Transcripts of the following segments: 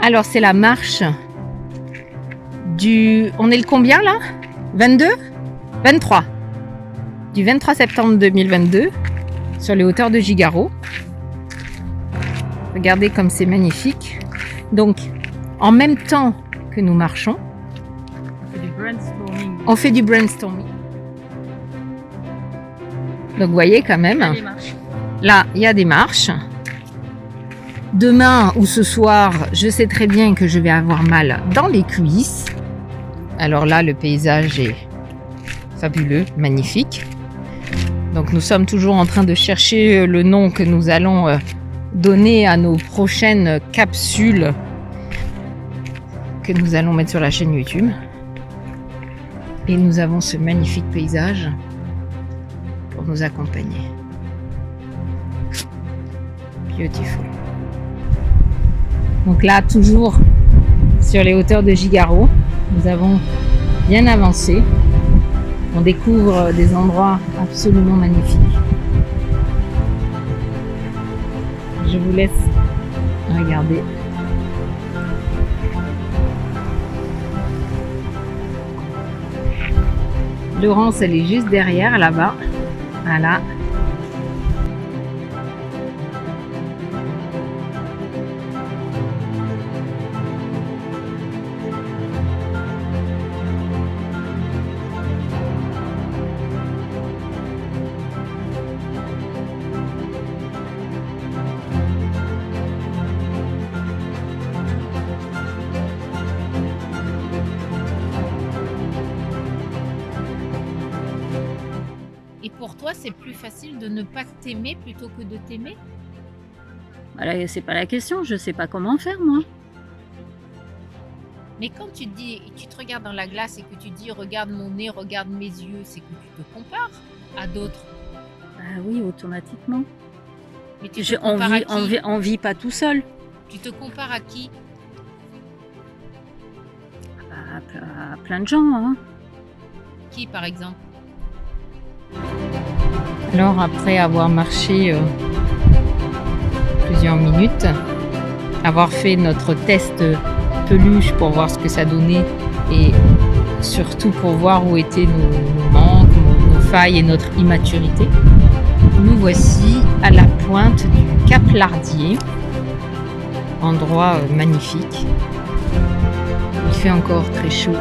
Alors, c'est la marche du... On est le combien là? 22? 23. Du 23 septembre 2022 sur les hauteurs de Gigaro. Regardez comme c'est magnifique. Donc, en même temps que nous marchons, on fait du brainstorming. Donc, vous voyez quand même, là, il y a des marches. Demain ou ce soir, je sais très bien que je vais avoir mal dans les cuisses. Alors là, le paysage est fabuleux, magnifique. Donc nous sommes toujours en train de chercher le nom que nous allons donner à nos prochaines capsules que nous allons mettre sur la chaîne YouTube. Et nous avons ce magnifique paysage pour nous accompagner. Beautiful. Donc là, toujours sur les hauteurs de Gigaro, nous avons bien avancé. On découvre des endroits absolument magnifiques. Je vous laisse regarder. Laurence, elle est juste derrière, là-bas. Voilà. Et pour toi, c'est plus facile de ne pas t'aimer plutôt que de t'aimer? Voilà, c'est pas la question, je sais pas comment faire moi. Mais quand tu te regardes dans la glace et que tu dis regarde mon nez, regarde mes yeux, c'est que tu te compares à d'autres. Ah oui, automatiquement. Mais tu te compares à qui? On vit pas tout seul. Tu te compares à qui? À plein de gens, hein. Qui par exemple? Alors après avoir marché plusieurs minutes, avoir fait notre test peluche pour voir ce que ça donnait et surtout pour voir où étaient nos manques, nos failles et notre immaturité, nous voici à la pointe du Cap Lardier, endroit magnifique. Il fait encore très chaud.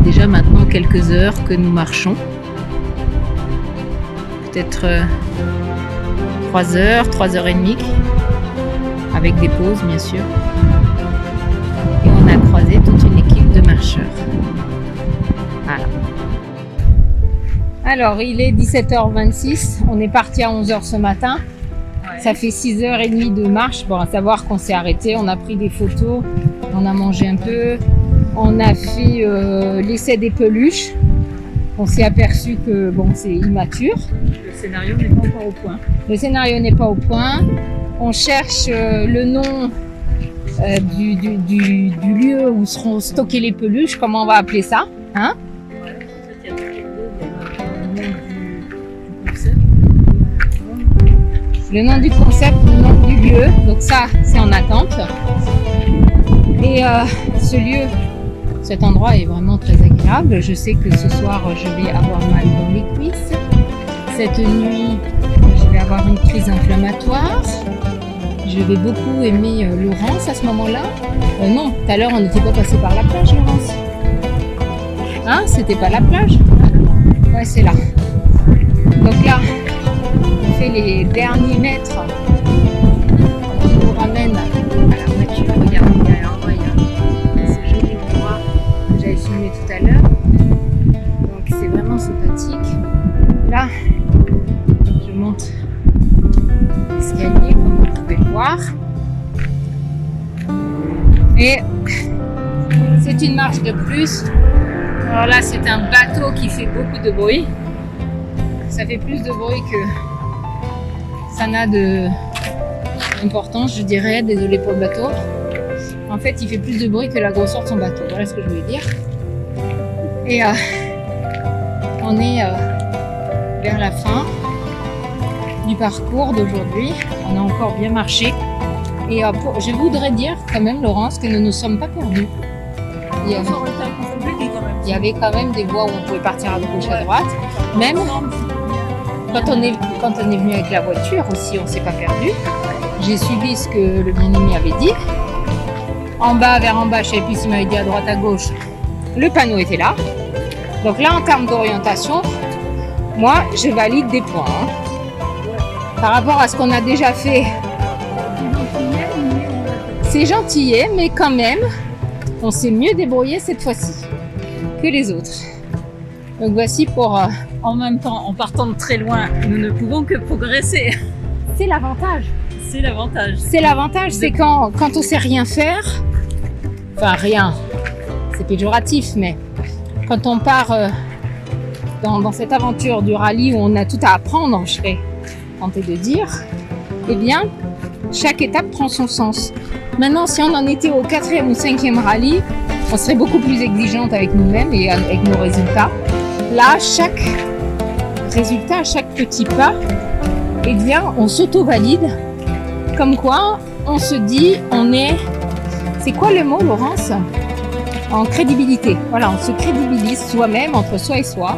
Déjà maintenant quelques heures que nous marchons, peut-être 3 heures, 3h30, avec des pauses bien sûr. Et on a croisé toute une équipe de marcheurs. Voilà. Alors il est 17h26, on est parti à 11h ce matin. Ouais. Ça fait 6h30 de marche. Bon, à savoir qu'on s'est arrêté, on a pris des photos, on a mangé un peu. On a fait l'essai des peluches. On s'est aperçu que bon, c'est immature. Le scénario n'est pas encore au point. Le scénario n'est pas au point. On cherche le nom du lieu où seront stockées les peluches. Comment on va appeler ça, hein? Ouais, en fait, il y a le nom du concept. Le nom du concept, le nom du lieu. Donc ça, c'est en attente. Et ce lieu... Cet endroit est vraiment très agréable. Je sais que ce soir, je vais avoir mal dans les cuisses. Cette nuit, je vais avoir une crise inflammatoire. Je vais beaucoup aimer Laurence à ce moment-là. Non, tout à l'heure, on n'était pas passé par la plage, Laurence. Hein? C'était pas la plage? Ouais, c'est là. Donc là, on fait les derniers mètres. On nous ramène à la voiture. Regardez, filmé tout à l'heure, donc c'est vraiment sympathique. Là, je monte l'escalier comme vous pouvez le voir, et c'est une marche de plus. Alors là, c'est un bateau qui fait beaucoup de bruit. Ça fait plus de bruit que ça n'a d'importance, je dirais. Désolé pour le bateau. En fait, il fait plus de bruit que la grosseur de son bateau. Voilà ce que je voulais dire. Et on est vers la fin du parcours d'aujourd'hui. On a encore bien marché. Et je voudrais dire quand même, Laurence, que nous ne nous sommes pas perdus. Il y avait quand même des voies où on pouvait partir à gauche, à droite. Même quand on est venu avec la voiture aussi, on ne s'est pas perdu. J'ai suivi ce que le bien-aimé avait dit. En bas, vers en bas, je ne sais plus s'il m'avait dit à droite, à gauche. Le panneau était là. Donc là, en termes d'orientation, moi, je valide des points. Par rapport à ce qu'on a déjà fait, c'est gentillet, mais quand même, on s'est mieux débrouillé cette fois-ci que les autres. Donc voici pour... En même temps, en partant de très loin, nous ne pouvons que progresser. C'est l'avantage. C'est l'avantage. C'est l'avantage, c'est quand on sait rien faire, enfin rien, c'est péjoratif, mais quand on part dans cette aventure du rallye où on a tout à apprendre, je serais tentée de dire, eh bien, chaque étape prend son sens. Maintenant, si on en était au 4e ou 5e rallye, on serait beaucoup plus exigeante avec nous-mêmes et avec nos résultats. Là, chaque résultat, chaque petit pas, eh bien, on s'auto-valide. Comme quoi, on se dit, c'est quoi le mot, Laurence ? En crédibilité. Voilà, on se crédibilise soi-même, entre soi et soi.